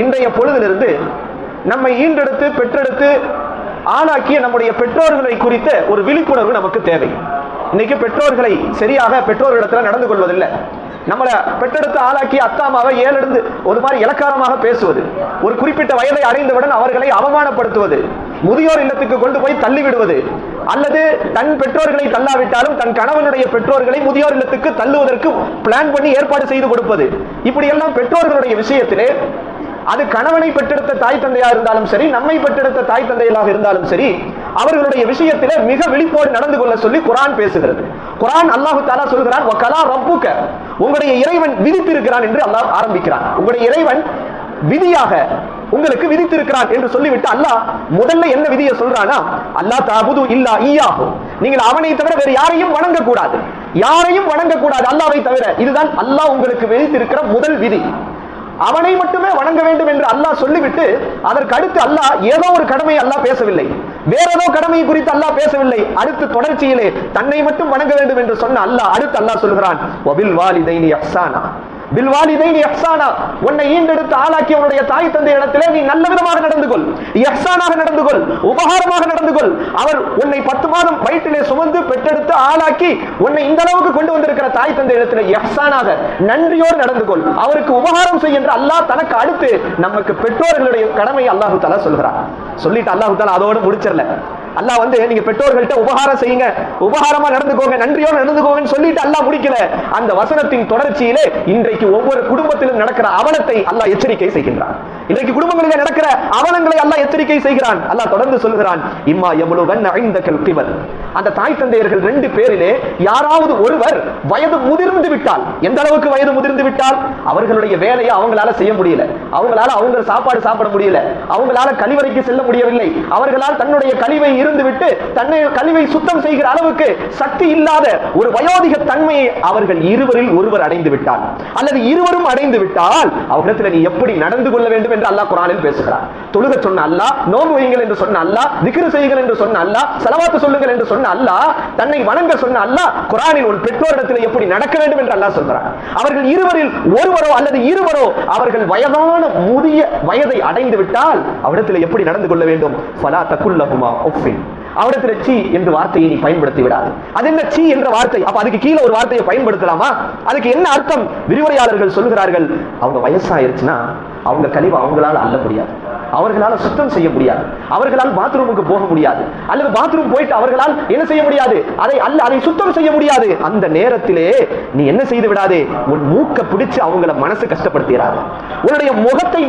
இன்றைய பொழுதிலிருந்து நம்மை ஈண்டெடுத்து பெற்றெடுத்து ஆளாக்கிய நம்முடைய பெற்றோர்களை குறித்த ஒரு விழிப்புணர்வு நமக்கு தேவை. இன்னைக்கு பெற்றோர்களை சரியாக பெற்றோர்களிடத்தில் நடந்து கொள்வதில்லை. நம்மளை பெற்றெடுத்து ஆளாக்கி அத்தாமாவை ஏழெடுத்து ஒரு மாதிரி இலக்காரமாக பேசுவது, ஒரு குறிப்பிட்ட வயதை அடைந்தவுடன் அவர்களை அவமானப்படுத்துவது, முதியோர் இல்லத்துக்கு கொண்டு போய் தள்ளிவிடுவது, அல்லது தன் பெற்றோர்களை தள்ளாவிட்டாலும் தன் கணவனுடைய பெற்றோர்களை முதியோர் இல்லத்துக்கு தள்ளுவதற்கு பிளான் பண்ணி ஏற்பாடு செய்து கொடுப்பது, இப்படி எல்லாம் பெற்றோர்களுடைய விஷயத்திலே அது கணவனை பெற்றெடுத்த தாய் தந்தையா இருந்தாலும் சரி, நம்மை பெற்றெடுத்த தாய் தந்தைகளாக இருந்தாலும் சரி, அவர்களுடைய விஷயத்திலே மிக விழிப்போடு நடந்து கொள்ள சொல்லி குர்ஆன் பேசுகிறது. குர்ஆன் அல்லாஹ் தஆலா சொல்கிறான், வகலா ரப்புக, உங்களுடைய இறைவன் விதித்திருக்கிறான் என்று அல்லாஹ் ஆரம்பிக்கிறான். உங்களுடைய இறைவன் விதியாக உங்களுக்கு விதித்திருக்கிறான் என்று சொல்லிவிட்டு அல்லாஹ் முதல்ல என்ன விதியை சொல்றானா, அல்லா தஅபுது இல்லா இய்யாஹு, நீங்கள் அவனை தவிர வேறு யாரையும் வணங்க கூடாது, யாரையும் வணங்க கூடாது அல்லாஹ்வை தவிர. இதுதான் அல்லாஹ் உங்களுக்கு விதித்திருக்கிற முதல் விதி. அவனை மட்டுமே வணங்க வேண்டும் என்று அல்லாஹ் சொல்லிவிட்டு அதற்கு அடுத்து அல்லாஹ் ஏதோ ஒரு கடமையை அல்லாஹ் பேசவில்லை, வேற ஏதோ கடமையை குறித்து அல்லாஹ் பேசவில்லை. அடுத்து தொடர்ச்சியிலே தன்னை மட்டும் வணங்க வேண்டும் என்று சொன்ன அல்லாஹ் அடுத்து அல்லாஹ் சொல்கிறான், வபில் வாலிதைனி இஹ்சானா, பில் வாலிதைனி இஹ்சானா, உன்னை ஈண்டெடுத்து ஆளாக்கிய உன்னுடைய தாய் தந்தை இடத்திலே நீ நல்ல விதமாக நடந்து கொள், இஹ்சானாக நடந்து கொள், உபகாரமாக நடந்து கொள். அவர் உன்னை 10 மாதம் வயிற்றிலே சுமந்து பெற்றெடுத்து ஆளாக்கி உன்னை இந்த அளவுக்கு கொண்டு வந்திருக்கிற தாய் தந்தை இடத்திலே இஹ்சானாக நன்றியோடு நடந்து கொள், அவருக்கு உபகாரம் செய் என்று அல்லாஹ் தனக்கு அடுத்து நமக்கு பெற்றோர்களுடைய கடமை அல்லாஹ் தஆலா சொல்கிறார். சொல்லிட்டு அல்லாஹ் தஆலா அதோடு முடிச்சிரல. அல்லாஹ் நீங்க பெற்றோர்கள்ட்ட உபகாரம் செய்யுங்க, உபகாரமா நடந்துக்கோங்க, நன்றியோடு நடந்துக்கோங்கன்னு சொல்லிட்டு அல்லாஹ் முடிக்கல. அந்த வசனத்தின் தொடர்ச்சியிலே இன்றைக்கு ஒவ்வொரு குடும்பத்திலும் நடக்கிற அவலத்தை அல்லாஹ் எச்சரிக்கை செய்கின்றான். இன்றைக்கு குடும்பங்களில் நடக்கிற அவலங்களை அல்லாஹ் எச்சரிக்கை செய்கிறான். அல்லாஹ் தொடர்ந்து சொல்கிறான், இம்மா யபுலுகன்ன இந்தகல் கிபர், அந்த தாய் தந்தையர்கள் 2 பேரிலே யாராவது ஒருவர் வயது முதிர்ந்து விட்டால், எந்த அளவுக்கு வயது முதிர்ந்து விட்டால், அவர்களுடைய வேலையை அவங்களால செய்ய முடியல, அவங்களால அவங்க சாப்பாடு சாப்பிட முடியல, அவங்களால கழிவறைக்கு செல்ல முடியவில்லை, அவர்களால் தன்னுடைய கழிவை இருந்துவிட்டு தன்னை கழிவை சுத்தம் செய்கிற அளவுக்கு சக்தி இல்லாத ஒரு வயோதிக தன்மையை அவர்கள் இருவரில் ஒருவர் அடைந்து விட்டால், அல்லது இருவரும் அடைந்து விட்டால், அவர்களிடத்தில் நீ எப்படி நடந்து கொள்ள வேண்டும் என்று அல்லாஹ் குர்ஆனில் பேசுகிறார். தொழுக சொன்ன அல்லாஹ், நோன்பு வையுங்கள் என்று சொன்ன அல்லாஹ், திக்ர் செய்யுங்கள் என்று சொன்ன அல்லாஹ், ஸலவாத் சொல்லுங்கள் என்று சொன்ன அல்லாஹ், தன்னை வணங்க சொன்ன அல்லாஹ் குர்ஆனில் ஒரு பெற்றோரிடத்தில் எப்படி நடக்க வேண்டும் என்று அல்லாஹ் சொல்கிறார். அவர்கள் இருவரில் ஒருவரோ அல்லது இருவரோ அவர்கள் வயதான முதிய வயதை அடைந்து விட்டால் அவரிடத்தில் எப்படி நடந்து கொள்ள வேண்டும்? ஃபலா தகுல்லஹுமா உஃபின், அவரிடத்தில் சீ என்ற வார்த்தையை நீ பயன்படுத்தி விடாது. அது என்ன சீ என்ற வார்த்தை? அப்ப அதுக்கு கீழே ஒரு வார்த்தையை பயன்படுத்தலாமா? அதுக்கு என்ன அர்த்தம்? விரிவுரையாளர்கள் சொல்கிறார்கள், அவங்க வயசாயிருச்சுன்னா அவங்க கழிவை அவங்களால அள்ள முடியாது, அவர்களால் சுத்தம் செய்ய முடியாது, அவர்களால் பாத்ரூமுக்கு போக முடியாது, அல்லது பாத்ரூம் போயிட்டு அவர்களால் என்ன செய்ய முடியாது, அதை சுத்தம் செய்ய முடியாது. அந்த நேரத்திலே நீ என்ன செய்து விடாதே, உன் மூக்க பிடிச்சு அவங்கள மனசு கஷ்டப்படுத்திடாது, உன்னுடைய முகத்தை